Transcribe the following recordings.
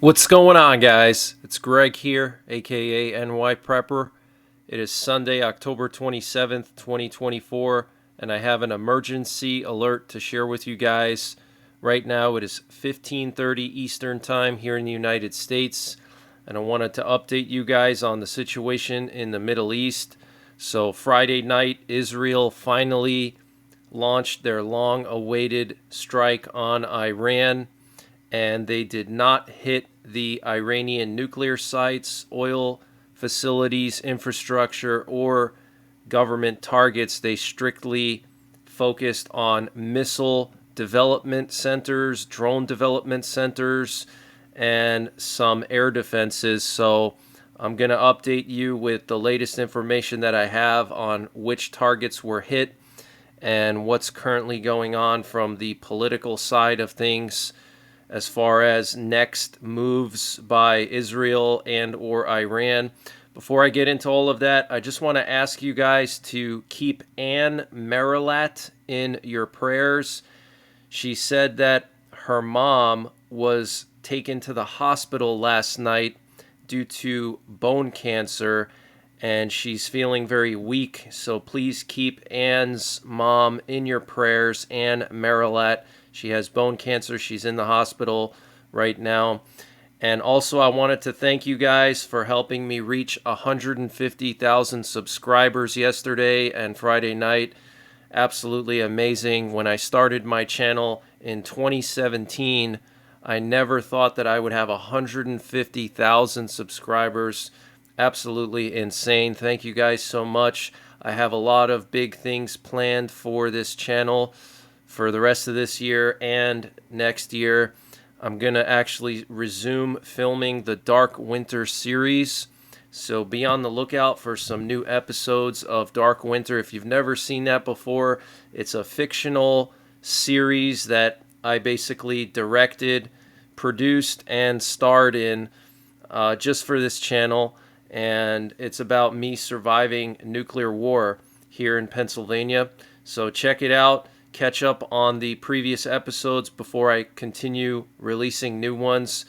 What's going on, guys? It's Greg here, aka NYPrepper. It is Sunday, October 27th, 2024, and I have an emergency alert to share with you guys. Right now, it is 15:30 Eastern Time here in the United States, and I wanted to update you guys on the situation in the Middle East. So, Friday night, Israel finally launched their long awaited strike on Iran, and they did not hit the Iranian nuclear sites, oil facilities, infrastructure, or government targets. They strictly focused on missile development centers, drone development centers, and some air defenses. So I'm going to update you with the latest information that I have on which targets were hit and what's currently going on from the political side of things as far as next moves by Israel and or Iran. Before I get into all of that, I just want to ask you guys to keep Anne Marilat in your prayers. She said that her mom was taken to the hospital last night due to bone cancer, and she's feeling very weak. So please keep Anne's mom in your prayers, Anne Marilat. She has bone cancer. She's in the hospital right now. And also, I wanted to thank you guys for helping me reach 150,000 subscribers yesterday and Friday night. Absolutely amazing. When I started my channel in 2017, I never thought that I would have 150,000 subscribers. Absolutely insane. Thank you guys so much. I have a lot of big things planned for this channel for the rest of this year and next year. I'm going to actually resume filming the Dark Winter series. So be on the lookout for some new episodes of Dark Winter. If you've never seen that before, it's a fictional series that I basically directed, produced, and starred in just for this channel. And it's about me surviving nuclear war here in Pennsylvania. So check it out. Catch up on the previous episodes before I continue releasing new ones.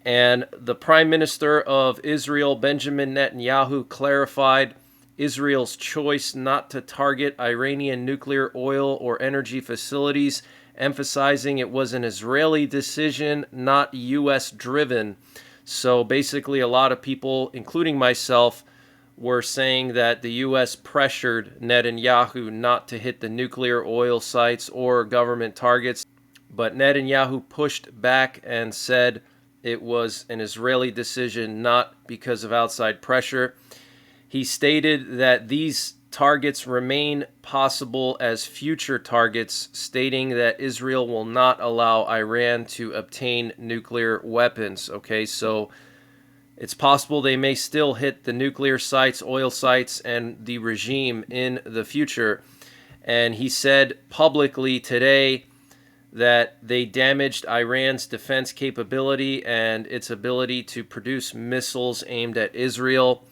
And the Prime Minister of Israel, Benjamin Netanyahu, clarified Israel's choice not to target Iranian nuclear, oil, or energy facilities, emphasizing it was an Israeli decision, not U.S. driven. So basically, a lot of people, including myself, were saying that the U.S. pressured Netanyahu not to hit the nuclear, oil sites, or government targets. But Netanyahu pushed back and said it was an Israeli decision, not because of outside pressure. He stated that these targets remain possible as future targets, stating that Israel will not allow Iran to obtain nuclear weapons. Okay, so it's possible they may still hit the nuclear sites, oil sites, and the regime in the future. And he said publicly today that they damaged Iran's defense capability and its ability to produce missiles aimed at Israel.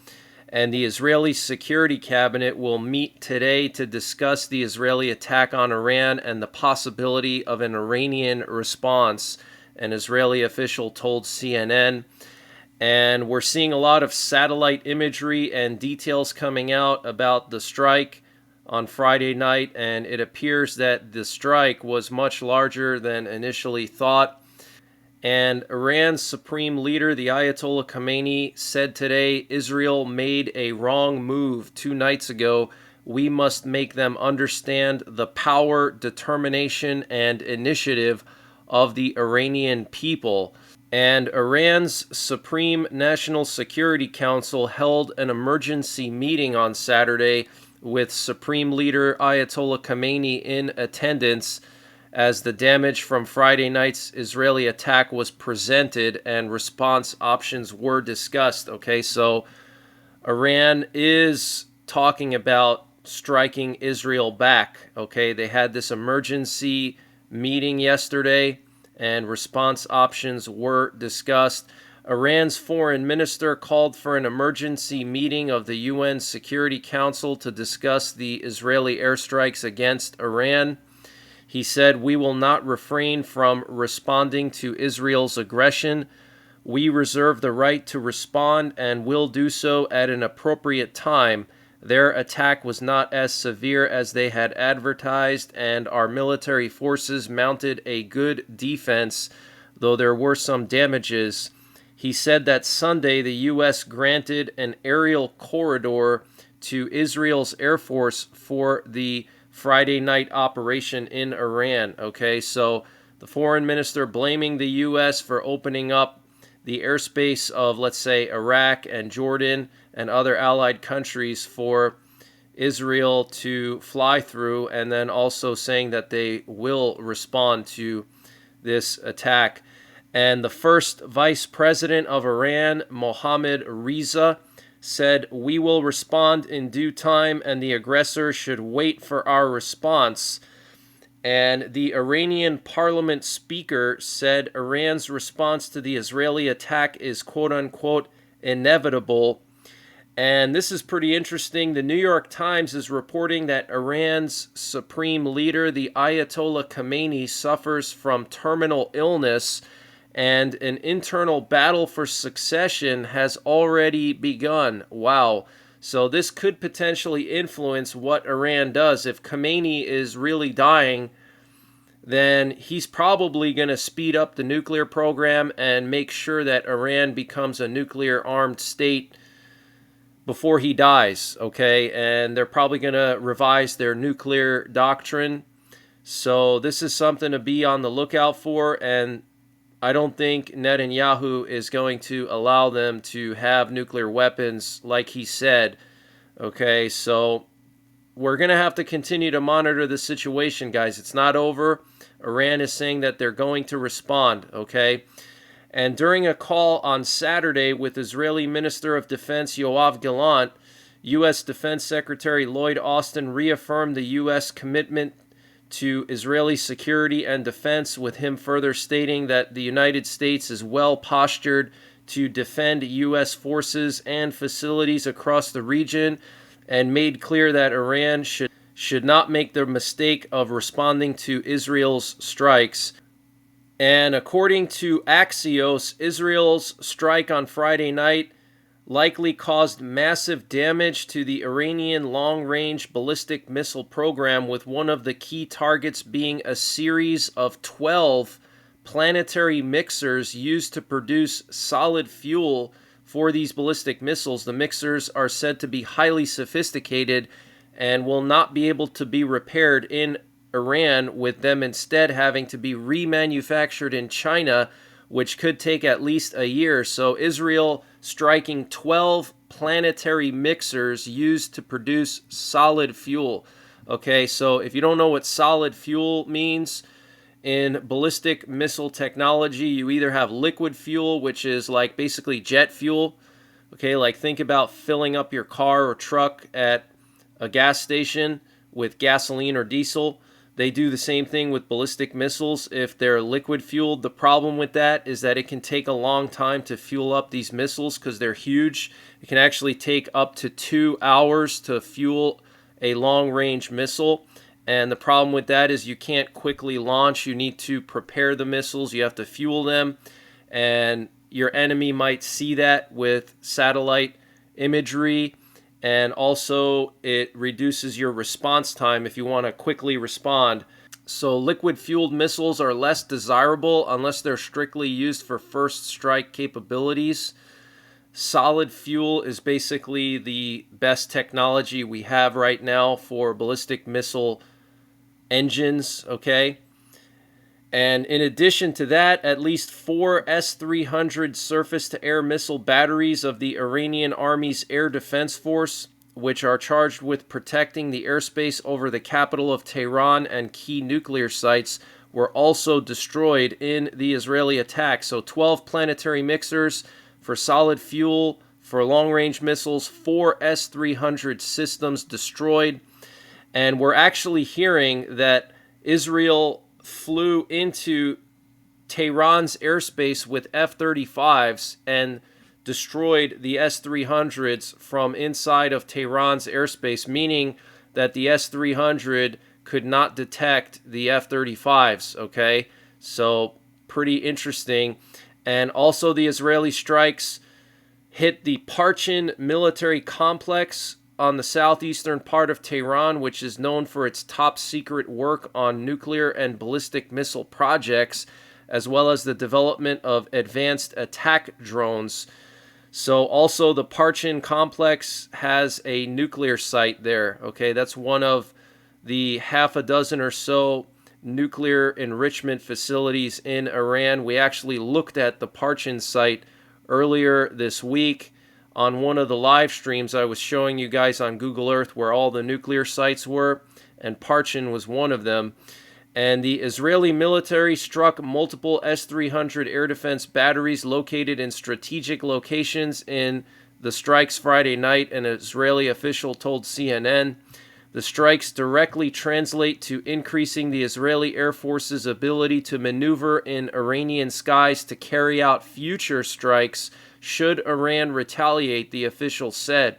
And the Israeli Security Cabinet will meet today to discuss the Israeli attack on Iran and the possibility of an Iranian response, an Israeli official told CNN. And we're seeing a lot of satellite imagery and details coming out about the strike on Friday night, and it appears that the strike was much larger than initially thought. And Iran's supreme leader, the Ayatollah Khamenei, said today Israel made a wrong move 2 nights ago. We must make them understand the power, determination, and initiative of the Iranian people. And Iran's Supreme National Security Council held an emergency meeting on Saturday with Supreme Leader Ayatollah Khamenei in attendance as the damage from Friday night's Israeli attack was presented and response options were discussed. Okay, so Iran is talking about striking Israel back. Okay, they had this emergency meeting yesterday and response options were discussed. Iran's foreign minister called for an emergency meeting of the UN Security Council to discuss the Israeli airstrikes against Iran. He said, "We will not refrain from responding to Israel's aggression. We reserve the right to respond and will do so at an appropriate time. Their attack was not as severe as they had advertised, and our military forces mounted a good defense, though there were some damages. He said that Sunday the U.S. granted an aerial corridor to Israel's Air Force for the Friday night operation in Iran. Okay, so the foreign minister blaming the U.S. for opening up the airspace of, let's say, Iraq and Jordan and other allied countries for Israel to fly through, and then also saying that they will respond to this attack. And the first vice president of Iran, Mohammad Reza, said, "We will respond in due time, and the aggressor should wait for our response." And the Iranian parliament speaker said Iran's response to the Israeli attack is quote-unquote inevitable. And this is pretty interesting. The New York Times is reporting that Iran's supreme leader, the Ayatollah Khamenei, suffers from terminal illness, and an internal battle for succession has already begun. Wow. So this could potentially influence what Iran does. If Khamenei is really dying, then he's probably going to speed up the nuclear program and make sure that Iran becomes a nuclear-armed state before he dies, okay? And they're probably going to revise their nuclear doctrine. So this is something to be on the lookout for, and I don't think Netanyahu is going to allow them to have nuclear weapons like he said. Okay, so we're going to have to continue to monitor the situation, guys. It's not over. Iran is saying that they're going to respond, okay? And during a call on Saturday with Israeli Minister of Defense Yoav Gallant, U.S. Defense Secretary Lloyd Austin reaffirmed the U.S. commitment to Israeli security and defense, with him further stating that the United States is well postured to defend U.S. forces and facilities across the region, and made clear that Iran should not make the mistake of responding to Israel's strikes. And according to Axios, Israel's strike on Friday night likely caused massive damage to the Iranian long-range ballistic missile program, with one of the key targets being a series of 12 planetary mixers used to produce solid fuel for these ballistic missiles. The mixers are said to be highly sophisticated and will not be able to be repaired in Iran, with them instead having to be remanufactured in China, which could take at least a year. So Israel striking 12 planetary mixers used to produce solid fuel. Okay, so if you don't know what solid fuel means, in ballistic missile technology, you either have liquid fuel, which is like basically jet fuel. Okay, like think about filling up your car or truck at a gas station with gasoline or diesel. They do the same thing with ballistic missiles if they're liquid fueled. The problem with that is that it can take a long time to fuel up these missiles because they're huge. It can actually take up to 2 hours to fuel a long-range missile. And the problem with that is you can't quickly launch. You need to prepare the missiles. You have to fuel them. And your enemy might see that with satellite imagery. And also, it reduces your response time if you want to quickly respond. So liquid-fueled missiles are less desirable unless they're strictly used for first strike capabilities. Solid fuel is basically the best technology we have right now for ballistic missile engines, okay? And in addition to that, at least 4 S-300 surface-to-air missile batteries of the Iranian Army's Air Defense Force, which are charged with protecting the airspace over the capital of Tehran and key nuclear sites, were also destroyed in the Israeli attack. So 12 planetary mixers for solid fuel for long-range missiles, 4 S-300 systems destroyed. And we're actually hearing that Israel flew into Tehran's airspace with F-35s and destroyed the S-300s from inside of Tehran's airspace, meaning that the S-300 could not detect the F-35s, okay? So pretty interesting. And also the Israeli strikes hit the Parchin military complex on the southeastern part of Tehran, which is known for its top secret work on nuclear and ballistic missile projects, as well as the development of advanced attack drones. So also the Parchin complex has a nuclear site there. Okay, that's one of the half a dozen or so nuclear enrichment facilities in Iran. We actually looked at the Parchin site earlier this week on one of the live streams. I was showing you guys on Google Earth where all the nuclear sites were, and Parchin was one of them. And the Israeli military struck multiple S-300 air defense batteries located in strategic locations in the strikes Friday night, an Israeli official told CNN. The strikes directly translate to increasing the Israeli Air Force's ability to maneuver in Iranian skies to carry out future strikes should Iran retaliate, the official said.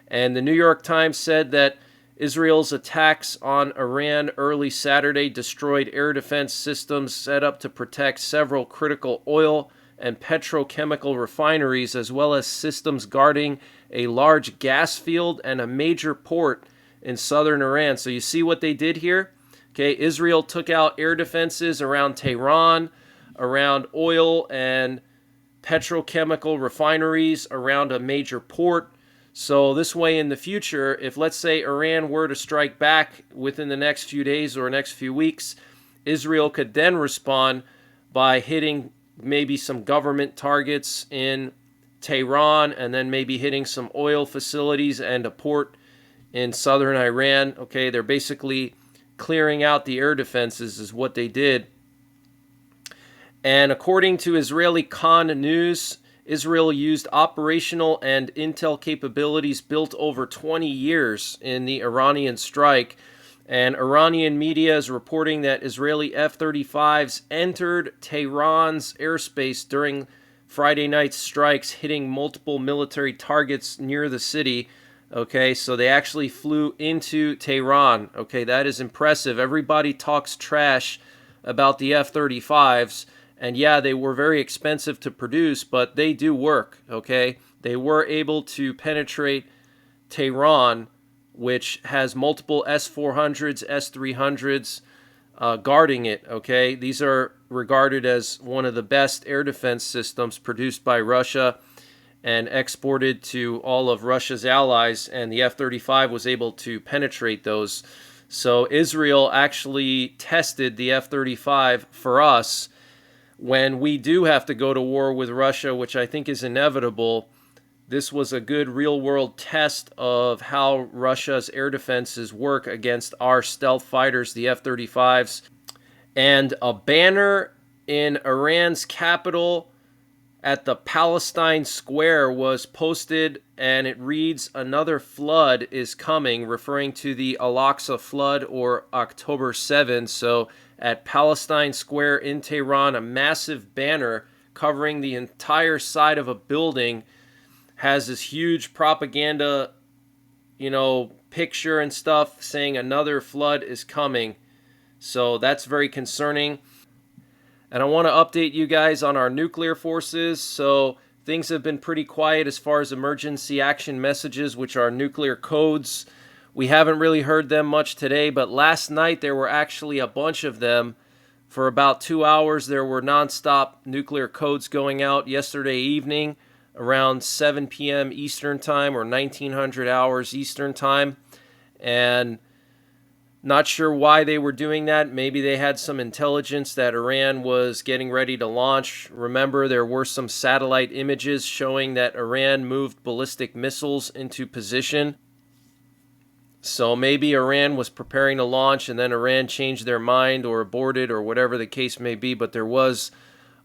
And the New York Times said that Israel's attacks on Iran early Saturday destroyed air defense systems set up to protect several critical oil and petrochemical refineries, as well as systems guarding a large gas field and a major port in southern Iran. So you see what they did here? Okay, Israel took out air defenses around Tehran, around oil and petrochemical refineries, around a major port. So this way in the future, if let's say Iran were to strike back within the next few days or next few weeks, Israel could then respond by hitting maybe some government targets in Tehran and then maybe hitting some oil facilities and a port in southern Iran. Okay, they're basically clearing out the air defenses is what they did. And according to Israeli Khan News, Israel used operational and intel capabilities built over 20 years in the Iranian strike. And Iranian media is reporting that Israeli F-35s entered Tehran's airspace during Friday night's strikes, hitting multiple military targets near the city. Okay, so they actually flew into Tehran. Okay, that is impressive. Everybody talks trash about the F-35s. And yeah, they were very expensive to produce, but they do work, okay? They were able to penetrate Tehran, which has multiple S-400s, S-300s guarding it, okay? These are regarded as one of the best air defense systems produced by Russia and exported to all of Russia's allies, and the F-35 was able to penetrate those. So Israel actually tested the F-35 for us when we do have to go to war with Russia, which I think is inevitable. This was a good real-world test of how Russia's air defenses work against our stealth fighters, the F-35s. And a banner in Iran's capital at the Palestine Square was posted, and it reads, "Another flood is coming," referring to the Al-Aqsa flood or October 7th. So at Palestine Square in Tehran, a massive banner covering the entire side of a building has this huge propaganda, picture and stuff saying another flood is coming. So that's very concerning. And I want to update you guys on our nuclear forces. So things have been pretty quiet as far as emergency action messages, which are nuclear codes. We haven't really heard them much today, but last night there were actually a bunch of them. For about 2 hours, there were nonstop nuclear codes going out yesterday evening around 7 p.m. Eastern Time or 1900 hours Eastern Time. And not sure why they were doing that. Maybe they had some intelligence that Iran was getting ready to launch. Remember, there were some satellite images showing that Iran moved ballistic missiles into position. So maybe Iran was preparing to launch and then Iran changed their mind or aborted or whatever the case may be. But there was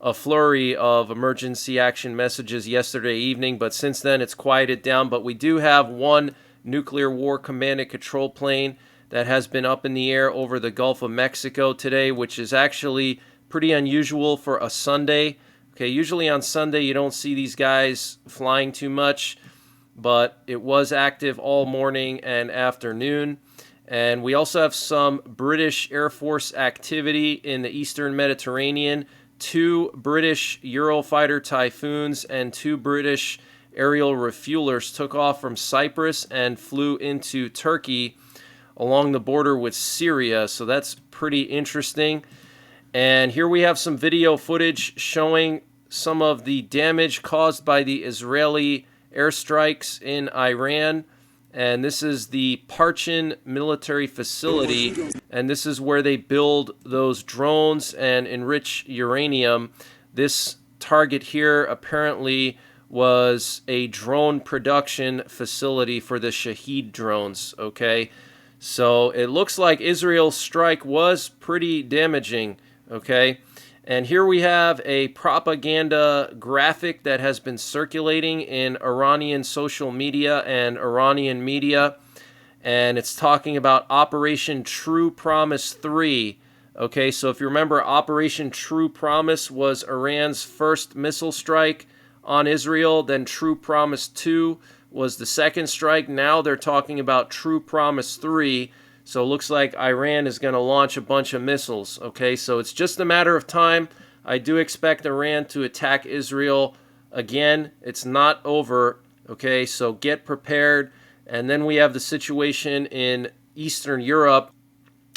a flurry of emergency action messages yesterday evening. But since then, it's quieted down. But we do have one nuclear war command and control plane that has been up in the air over the Gulf of Mexico today, which is actually pretty unusual for a Sunday. Okay, usually on Sunday you don't see these guys flying too much, but it was active all morning and afternoon. And we also have some British Air Force activity in the Eastern Mediterranean 2 British Eurofighter Typhoons and 2 British aerial refuelers took off from Cyprus and flew into Turkey along the border with Syria. So that's pretty interesting. And here we have some video footage showing some of the damage caused by the Israeli airstrikes in Iran. And this is the Parchin military facility, and this is where they build those drones and enrich uranium. This target here apparently was a drone production facility for the Shahed drones, okay? So it looks like Israel's strike was pretty damaging, okay? And here we have a propaganda graphic that has been circulating in Iranian social media and Iranian media. And it's talking about Operation True Promise 3. Okay, so if you remember, Operation True Promise was Iran's first missile strike on Israel. Then True Promise 2 was the second strike. Now they're talking about True Promise 3. So it looks like Iran is going to launch a bunch of missiles. Okay, so it's just a matter of time. I do expect Iran to attack Israel again. It's not over. Okay, so get prepared. And then we have the situation in Eastern Europe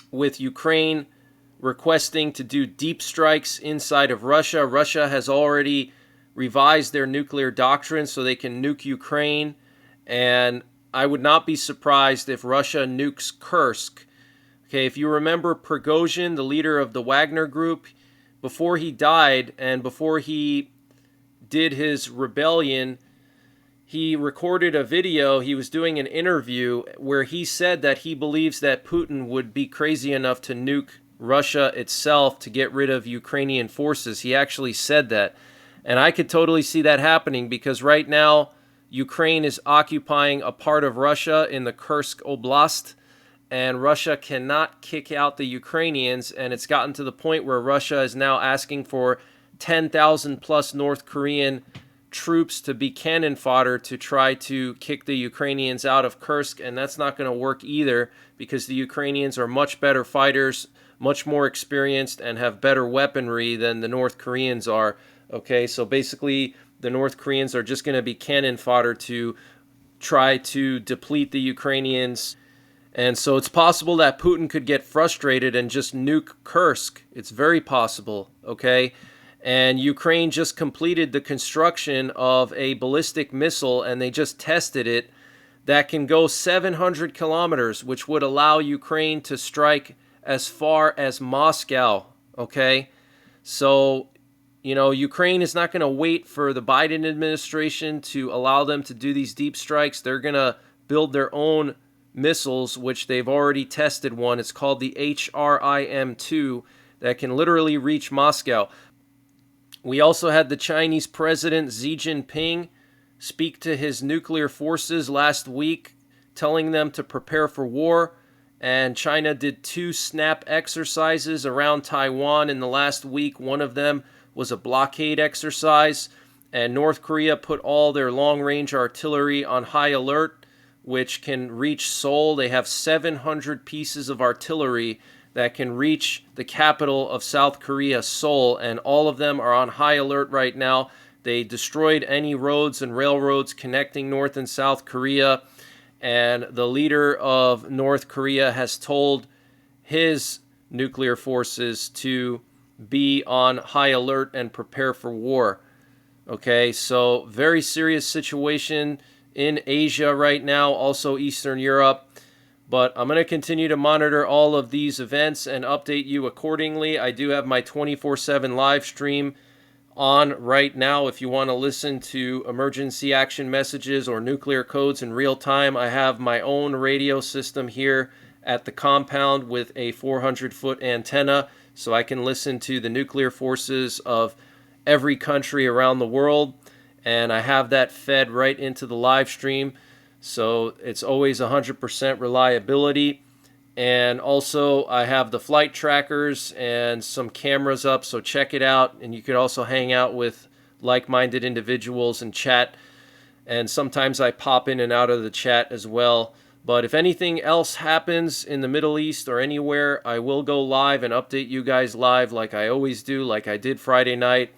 with Ukraine requesting to do deep strikes inside of Russia. Russia has already revised their nuclear doctrine so they can nuke Ukraine. And I would not be surprised if Russia nukes Kursk. Okay, if you remember Prigozhin, the leader of the Wagner Group, before he died and before he did his rebellion, he recorded a video. He was doing an interview where he said that he believes that Putin would be crazy enough to nuke Russia itself to get rid of Ukrainian forces. He actually said that. And I could totally see that happening because right now, Ukraine is occupying a part of Russia in the Kursk Oblast, and Russia cannot kick out the Ukrainians, and it's gotten to the point where Russia is now asking for 10,000 plus North Korean troops to be cannon fodder to try to kick the Ukrainians out of Kursk, and that's not going to work either because the Ukrainians are much better fighters, much more experienced, and have better weaponry than the North Koreans are. Okay, so basically the North Koreans are just going to be cannon fodder to try to deplete the Ukrainians. And so it's possible that Putin could get frustrated and just nuke Kursk. It's very possible, okay? And Ukraine just completed the construction of a ballistic missile, and they just tested it, that can go 700 kilometers, which would allow Ukraine to strike as far as Moscow, okay? So Ukraine is not going to wait for the Biden administration to allow them to do these deep strikes. They're going to build their own missiles, which they've already tested one. It's called the HRIM-2 that can literally reach Moscow. We also had the Chinese president Xi Jinping speak to his nuclear forces last week, telling them to prepare for war. And China did 2 snap exercises around Taiwan in the last week. One of them was a blockade exercise, and North Korea put all their long-range artillery on high alert, which can reach Seoul. They have 700 pieces of artillery that can reach the capital of South Korea, Seoul, and all of them are on high alert right now. They destroyed any roads and railroads connecting North and South Korea, and the leader of North Korea has told his nuclear forces to be on high alert and prepare for war. Okay, so very serious situation in Asia right now, also Eastern Europe. But I'm going to continue to monitor all of these events and update you accordingly. I do have my 24/7 live stream on right now. If you want to listen to emergency action messages or nuclear codes in real time, I have my own radio system here at the compound with a 400-foot antenna, so I can listen to the nuclear forces of every country around the world, and I have that fed right into the live stream, so it's always 100% reliability. And also I have the flight trackers and some cameras up, so check it out. And you could also hang out with like-minded individuals and chat, and sometimes I pop in and out of the chat as well. But if anything else happens in the Middle East or anywhere, I will go live and update you guys live like I always do, like I did Friday night.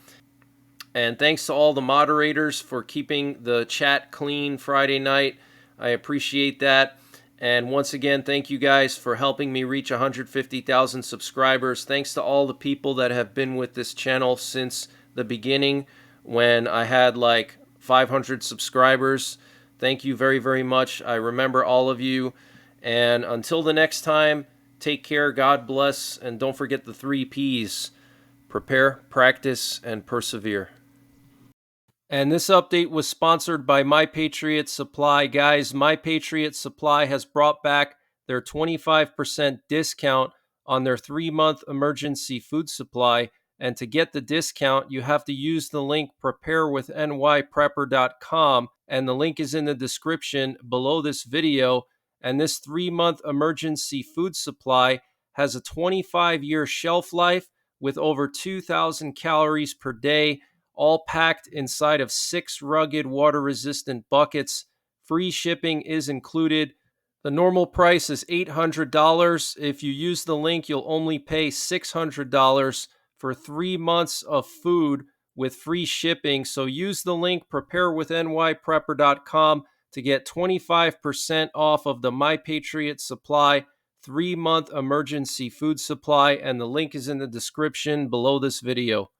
And thanks to all the moderators for keeping the chat clean Friday night. I appreciate that. And once again, thank you guys for helping me reach 150,000 subscribers. Thanks to all the people that have been with this channel since the beginning when I had like 500 subscribers. Thank you very, very much. I remember all of you. And until the next time, take care, God bless, and don't forget the 3 Ps: prepare, practice, and persevere. And this update was sponsored by My Patriot Supply. Guys, My Patriot Supply has brought back their 25% discount on their 3-month emergency food supply. And to get the discount, you have to use the link preparewithNYPrepper.com. And the link is in the description below this video. And this 3-month emergency food supply has a 25-year shelf life with over 2,000 calories per day, all packed inside of 6 rugged water-resistant buckets. Free shipping is included. The normal price is $800. If you use the link, you'll only pay $600 for 3 months of food with free shipping. So use the link preparewithNYPrepper.com to get 25% off of the My Patriot Supply 3-month emergency food supply, and the link is in the description below this video.